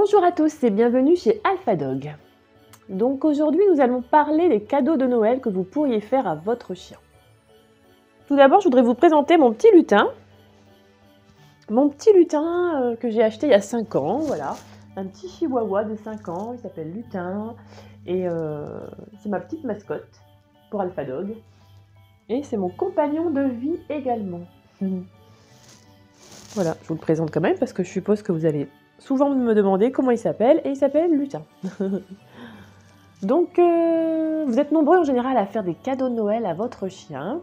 Bonjour à tous et bienvenue chez Alphadog. Donc aujourd'hui nous allons parler des cadeaux de Noël que vous pourriez faire à votre chien. Tout d'abord je voudrais vous présenter mon petit lutin. Mon petit lutin que j'ai acheté il y a 5 ans, voilà. Un petit chihuahua de 5 ans, il s'appelle Lutin. Et c'est ma petite mascotte pour Alphadog. Et c'est mon compagnon de vie également. Voilà, je vous le présente quand même parce que je suppose que vous allez souvent me demander comment il s'appelle, et il s'appelle Lutin. Donc, vous êtes nombreux en général à faire des cadeaux de Noël à votre chien.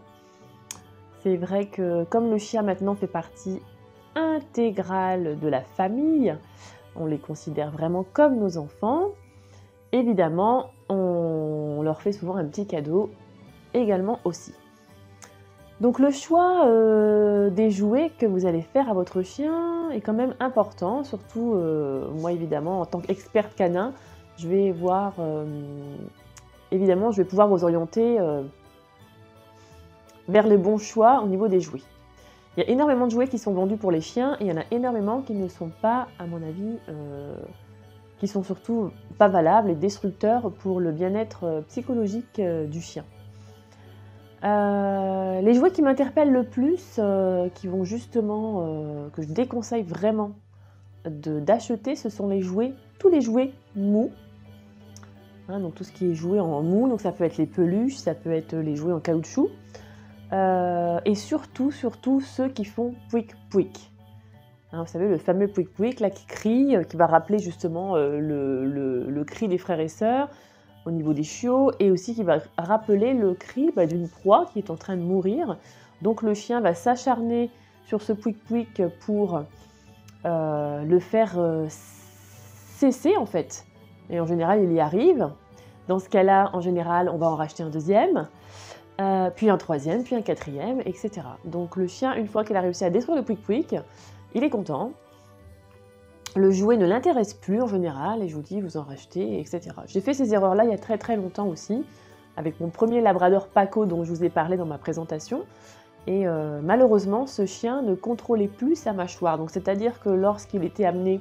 C'est vrai que comme le chien maintenant fait partie intégrale de la famille, on les considère vraiment comme nos enfants, évidemment, on leur fait souvent un petit cadeau également aussi. Donc le choix des jouets que vous allez faire à votre chien est quand même important, surtout moi évidemment en tant qu'experte canin, je vais voir, évidemment je vais pouvoir vous orienter vers les bons choix au niveau des jouets. Il y a énormément de jouets qui sont vendus pour les chiens et il y en a énormément qui ne sont pas, à mon avis, qui sont surtout pas valables et destructeurs pour le bien-être psychologique du chien. Les jouets qui m'interpellent le plus, qui vont justement, que je déconseille vraiment d'acheter, ce sont les jouets, tous les jouets mous. Hein, donc tout ce qui est joué en mou, donc ça peut être les peluches, ça peut être les jouets en caoutchouc. Et surtout ceux qui font pouic pouic. Hein, vous savez, le fameux pouic pouic là qui crie, qui va rappeler justement le cri des frères et sœurs au niveau des chiots, et aussi qui va rappeler le cri d'une proie qui est en train de mourir. Donc le chien va s'acharner sur ce pouic pouic pour le faire cesser en fait. Et en général il y arrive. Dans ce cas-là, en général, on va en racheter un deuxième, puis un troisième, puis un quatrième, etc. Donc le chien, une fois qu'il a réussi à détruire le pouic pouic, il est content. Le jouet ne l'intéresse plus en général, et je vous dis, vous en rachetez, etc. J'ai fait ces erreurs-là il y a très longtemps aussi, avec mon premier labrador Paco dont je vous ai parlé dans ma présentation. Et malheureusement, ce chien ne contrôlait plus sa mâchoire. Donc c'est-à-dire que lorsqu'il était amené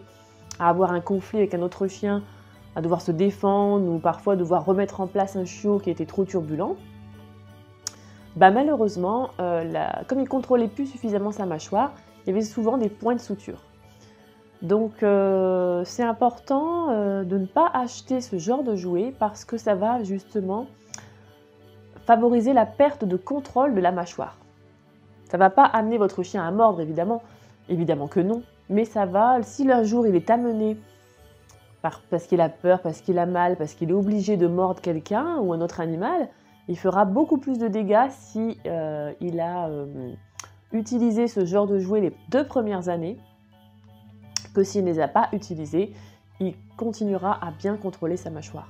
à avoir un conflit avec un autre chien, à devoir se défendre, ou parfois devoir remettre en place un chiot qui était trop turbulent, malheureusement, comme il ne contrôlait plus suffisamment sa mâchoire, il y avait souvent des points de suture. Donc c'est important de ne pas acheter ce genre de jouet parce que ça va justement favoriser la perte de contrôle de la mâchoire. Ça ne va pas amener votre chien à mordre évidemment que non, mais ça va, si un jour il est amené parce qu'il a peur, parce qu'il a mal, parce qu'il est obligé de mordre quelqu'un ou un autre animal, il fera beaucoup plus de dégâts si il a utilisé ce genre de jouet les 2 premières années, que s'il ne les a pas utilisés, il continuera à bien contrôler sa mâchoire.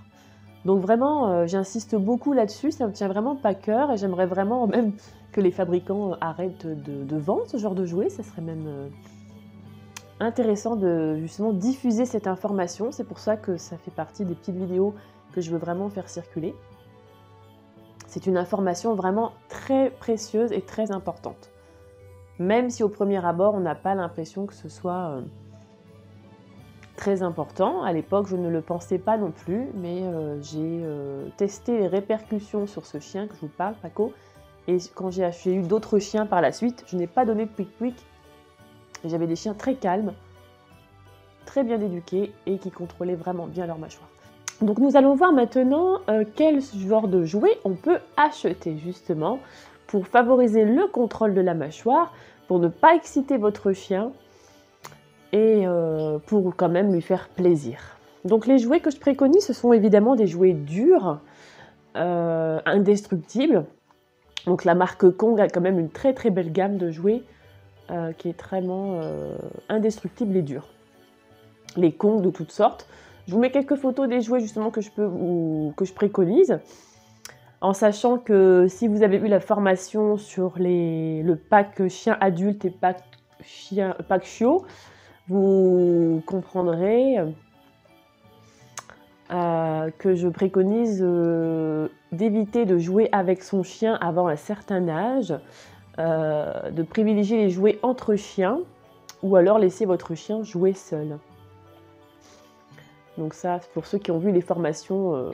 Donc vraiment, j'insiste beaucoup là-dessus, ça me tient vraiment pas à cœur, et j'aimerais vraiment même que les fabricants arrêtent de vendre ce genre de jouets. Ça serait même intéressant de justement diffuser cette information. C'est pour ça que ça fait partie des petites vidéos que je veux vraiment faire circuler. C'est une information vraiment très précieuse et très importante. Même si au premier abord, on n'a pas l'impression que ce soit très important. À l'époque, je ne le pensais pas non plus, mais j'ai testé les répercussions sur ce chien que je vous parle, Paco, et quand j'ai eu d'autres chiens par la suite, je n'ai pas donné de pouic pouic. J'avais des chiens très calmes, très bien éduqués et qui contrôlaient vraiment bien leur mâchoire. Donc nous allons voir maintenant quel genre de jouet on peut acheter justement pour favoriser le contrôle de la mâchoire, pour ne pas exciter votre chien, et pour quand même lui faire plaisir. Donc les jouets que je préconise, ce sont évidemment des jouets durs, indestructibles. Donc la marque Kong a quand même une très belle gamme de jouets qui est vraiment indestructible et dur. Les Kong de toutes sortes. Je vous mets quelques photos des jouets justement que je préconise, en sachant que si vous avez eu la formation sur le pack chien adulte et pack chiot, vous comprendrez que je préconise d'éviter de jouer avec son chien avant un certain âge, de privilégier les jouets entre chiens, ou alors laisser votre chien jouer seul. Donc ça, pour ceux qui ont vu les formations,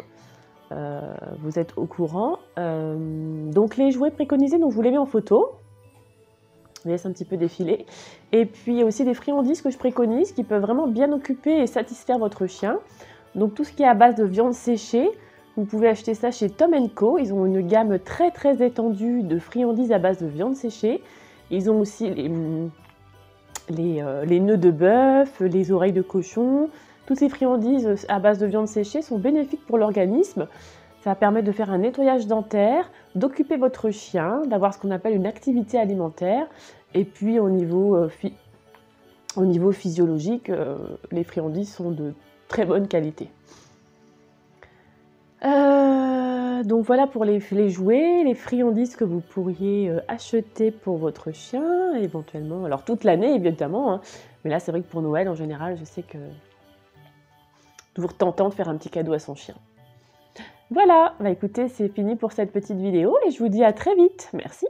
vous êtes au courant. Donc les jouets préconisés, donc je vous les mets en photo. Je laisse un petit peu défiler. Et puis il y a aussi des friandises que je préconise qui peuvent vraiment bien occuper et satisfaire votre chien. Donc tout ce qui est à base de viande séchée, vous pouvez acheter ça chez Tom & Co. Ils ont une gamme très très étendue de friandises à base de viande séchée. Ils ont aussi les nœuds de bœuf, les oreilles de cochon. Toutes ces friandises à base de viande séchée sont bénéfiques pour l'organisme. Ça permet de faire un nettoyage dentaire, d'occuper votre chien, d'avoir ce qu'on appelle une activité alimentaire. Et puis au niveau physiologique, les friandises sont de très bonne qualité. Donc voilà pour les jouets, les friandises que vous pourriez acheter pour votre chien, éventuellement. Alors toute l'année évidemment, hein, mais là c'est vrai que pour Noël en général, je sais que toujours tentant de faire un petit cadeau à son chien. Voilà, bah écoutez, c'est fini pour cette petite vidéo et je vous dis à très vite. Merci.